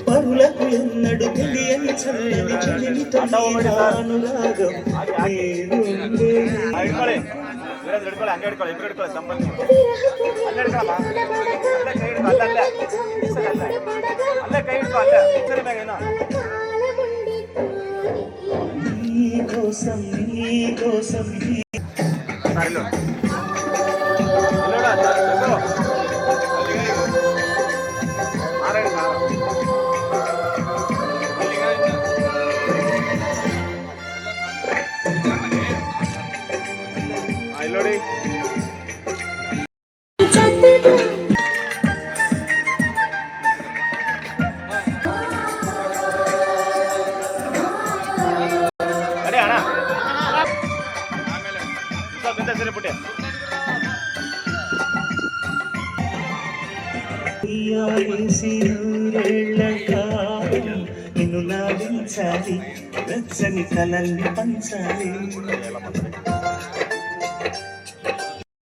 పరులకు ఎన్నడు తెలియని చల్లని చెలిమితో అనురాగం నీకోసం నీకోసం నిన్ను లాభించాలి వెచ్చని కలల్ని పంచాలి